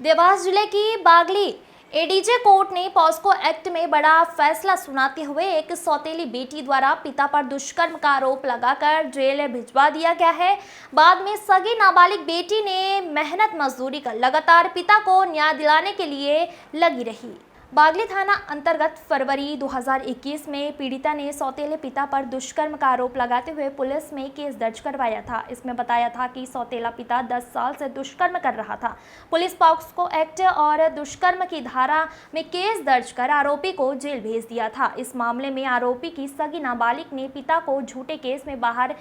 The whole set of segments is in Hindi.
देवास जिले की बागली एडीजे कोर्ट ने पॉस्को एक्ट में बड़ा फैसला सुनाते हुए एक सौतेली बेटी द्वारा पिता पर दुष्कर्म का आरोप लगाकर जेल भिजवा दिया गया है। बाद में सगी नाबालिग बेटी ने मेहनत मजदूरी कर लगातार पिता को न्याय दिलाने के लिए लगी रही। बागली थाना अंतर्गत फरवरी 2021 में पीड़िता ने सौतेले पिता पर दुष्कर्म का आरोप लगाते हुए पुलिस में केस दर्ज करवाया था। इसमें बताया था कि सौतेला पिता 10 साल से दुष्कर्म कर रहा था। पुलिस पॉक्सो एक्ट और दुष्कर्म की धारा में केस दर्ज कर आरोपी को जेल भेज दिया था। इस मामले में आरोपी की सगी नाबालिग ने पिता को झूठे केस में बाहर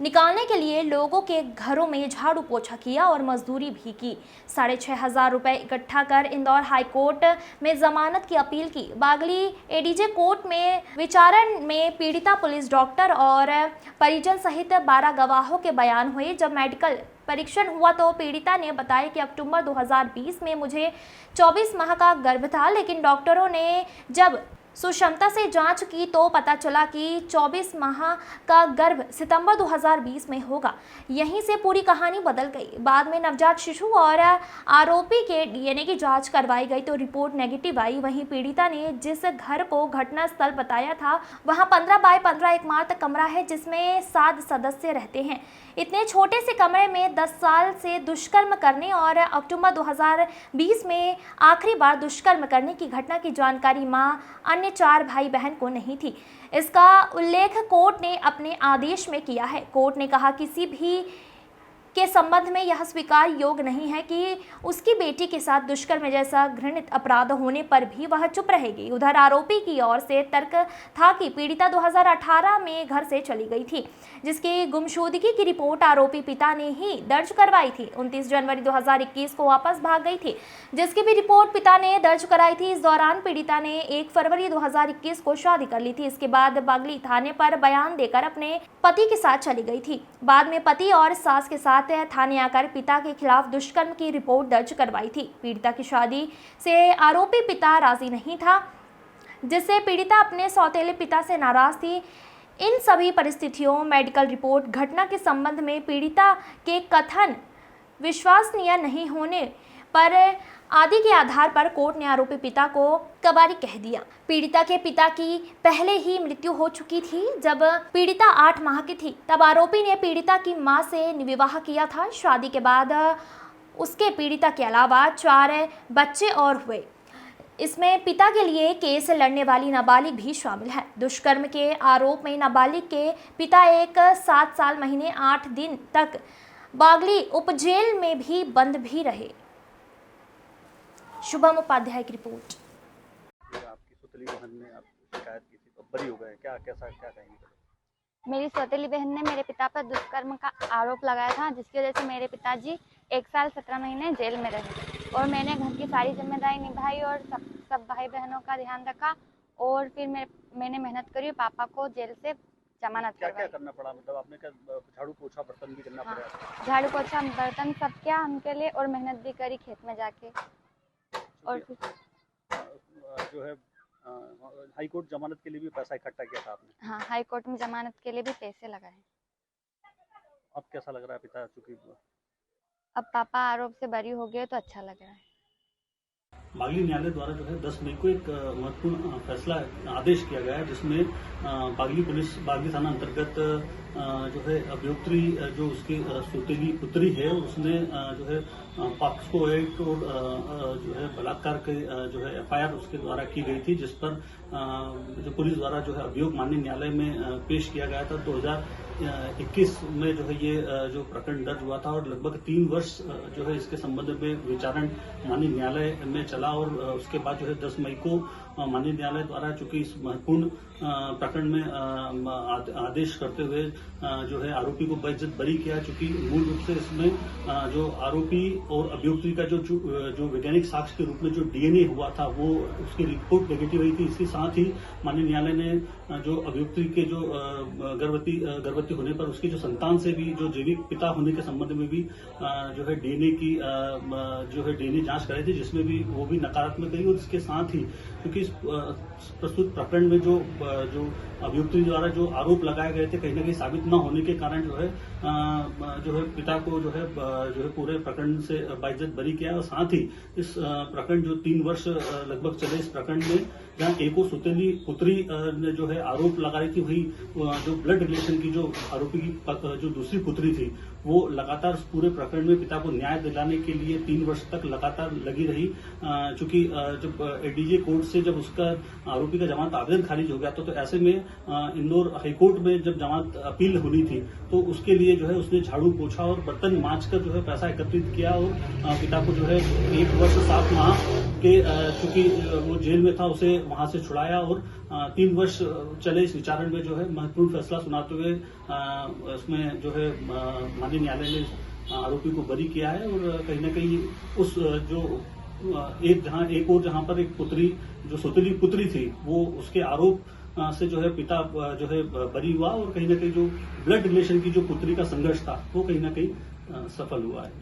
निकालने के लिए लोगों के घरों में झाड़ू पोछा किया और मजदूरी भी की। 6,500 रुपए इकट्ठा कर इंदौर हाई कोर्ट में जमानत की अपील की। बागली एडीजे कोर्ट में विचारण में पीड़िता, पुलिस, डॉक्टर और परिजन सहित 12 गवाहों के बयान हुए। जब मेडिकल परीक्षण हुआ तो पीड़िता ने बताया कि अक्टूबर 2020 में मुझे 24 माह का गर्भ था, लेकिन डॉक्टरों ने जब सुक्षमता से जांच की तो पता चला कि 24 माह का गर्भ सितंबर 2020 में होगा। यहीं से पूरी कहानी बदल गई। बाद में नवजात शिशु और आरोपी के डीएनए की जांच करवाई गई तो रिपोर्ट नेगेटिव आई। वहीं पीड़िता ने जिस घर को घटना स्थल बताया था वहां 15 बाय 15 एकमात्र कमरा है जिसमें 7 सदस्य रहते हैं। इतने छोटे से कमरे में 10 साल से दुष्कर्म करने और अक्टूबर 2020 में आखिरी बार दुष्कर्म करने की घटना की जानकारी मां अन्य 4 भाई बहन को नहीं थी। इसका उल्लेख कोर्ट ने अपने आदेश में किया है। कोर्ट ने कहा किसी भी के संबंध में यह स्वीकार योग्य नहीं है कि उसकी बेटी के साथ दुष्कर्म जैसा घृणित अपराध होने पर भी वह चुप रहेगी। उधर आरोपी की ओर से तर्क था कि पीड़िता 2018 में घर से चली गई थी, जिसकी गुमशुदगी की रिपोर्ट आरोपी पिता ने ही दर्ज करवाई थी। 29 जनवरी 2021 को वापस भाग गई थी, जिसकी भी रिपोर्ट पिता ने दर्ज कराई थी। इस दौरान पीड़िता ने 1 फरवरी 2021 को शादी कर ली थी। इसके बाद बागली थाने पर बयान देकर अपने पति के साथ चली गई थी। बाद में पति और सास के साथ थाने आकर पिता के खिलाफ दुष्कर्म की रिपोर्ट दर्ज करवाई थी। पीड़िता की शादी से आरोपी पिता राजी नहीं था, जिससे पीड़िता अपने सौतेले पिता से नाराज थी। इन सभी परिस्थितियों, मेडिकल रिपोर्ट, घटना के संबंध में पीड़िता के कथन विश्वसनीय नहीं होने पर आदि के आधार पर कोर्ट ने आरोपी पिता को कबारी कह दिया। पीड़िता के पिता की पहले ही मृत्यु हो चुकी थी। जब पीड़िता 8 माह की थी तब आरोपी ने पीड़िता की मां से विवाह किया था। शादी के बाद उसके पीड़िता के अलावा 4 बच्चे और हुए। इसमें पिता के लिए केस लड़ने वाली नाबालिग भी शामिल है। दुष्कर्म के आरोप में नाबालिग के पिता 7 साल महीने 8 दिन तक बागली उपजेल में भी बंद भी रहे। शुभम उपाध्याय की रिपोर्ट। आपकी सौतेली बहन ने आपको शिकायत की थी तो बरी हो गए, क्या कहेंगे? मेरी सौतेली बहन ने मेरे पिता पर दुष्कर्म का आरोप लगाया था, जिसकी वजह से मेरे पिताजी 1 साल 17 महीने जेल में रहे और मैंने घर की सारी जिम्मेदारी निभाई और सब भाई बहनों का ध्यान रखा और फिर मैंने मेहनत करी। पापा को जेल से जमानत करवाई। क्या करना पड़ा? मतलब आपने क्या झाड़ू पोछा बर्तन भी करना पड़ा? झाड़ू पोछा बर्तन सब किया उनके लिए और मेहनत भी करी खेत में जाके। और फिर जो है हाई कोर्ट जमानत के लिए भी पैसा इकट्ठा किया था आपने? हाँ, हाई कोर्ट में जमानत के लिए भी पैसे लगाए। अब कैसा लग रहा है पिता चूंकि अब पापा आरोप से बरी हो गए तो अच्छा लग रहा है। बागली न्यायालय द्वारा जो है 10 मई को एक महत्वपूर्ण फैसला आदेश किया गया है, जिसमें बागली पुलिस बागली थाना अंतर्गत जो है अभियुक्त्री जो उसकी सौतेली पुत्री है उसने जो है पॉक्सो एक्ट और जो है बलात्कार के जो है एफआईआर उसके द्वारा की गई थी, जिस पर जो पुलिस द्वारा जो है अभियोग माननीय न्यायालय में पेश किया गया था। 2021 में जो है ये जो प्रकरण दर्ज हुआ था और लगभग 3 वर्ष जो है इसके संबंध में विचारण माननीय न्यायालय में चला और उसके बाद जो है 10 मई को माननीय न्यायालय द्वारा चूंकि इस महत्वपूर्ण प्रकरण में आदेश करते हुए जो है आरोपी को बेइज्जत बरी किया। चूंकि मूल रूप से इसमें जो आरोपी और अभियुक्ति का जो वैज्ञानिक साक्ष्य के रूप में जो डीएनए हुआ था वो उसकी रिपोर्ट नेगेटिव रही थी। इसके साथ ही माननीय न्यायालय ने जो अभियुक्ति के जो गर्भवती आपत्ति होने पर उसकी जो संतान से भी जो जैविक पिता होने के संबंध में भी जो है डीएनए की जो है डीएनए जांच कराई थी, जिसमें भी वो भी नकारात्मक रही। और इसके साथ ही क्योंकि इस प्रस्तुत प्रकरण में जो अभियुक्त द्वारा जो आरोप लगाए गए थे कहीं न कहीं साबित न होने के कारण जो है पिता को जो है पूरे प्रकरण से बाइज्जत बरी किया। और साथ ही इस प्रकरण जो 3 वर्ष लगभग चले इस प्रकरण में जहां एक और सुतेली पुत्री ने जो है आरोप लगाई थी, वही जो ब्लड रिलेशन की जो आरोपी की जो दूसरी पुत्री थी वो लगातार पूरे प्रकरण में पिता को न्याय दिलाने के लिए 3 वर्ष तक लगातार लगी रही। चूंकि जब एडीजे कोर्ट से जब उसका आरोपी का जमानत आवेदन खारिज हो गया तो ऐसे में इंदौर हाईकोर्ट में जब जमानत अपील होनी थी तो उसके लिए जो है उसने झाड़ू पोछा और बर्तन मांज कर जो है पैसा एकत्रित किया और पिता को जो है 1 वर्ष 7 माह के चूंकि वो जेल में था उसे वहां से छुड़ाया और 3 वर्ष चले इस विचारण में जो है महत्वपूर्ण फैसला सुनाते हुए उसमें जो है माननीय न्यायालय ने आरोपी को बरी किया है। और कहीं न कहीं उस जो जहां पर एक पुत्री जो सौतेली पुत्री थी वो उसके आरोप से जो है पिता जो है बरी हुआ और कहीं न कहीं जो ब्लड रिलेशन की जो पुत्री का संघर्ष था वो कहीं न कहीं सफल हुआ है।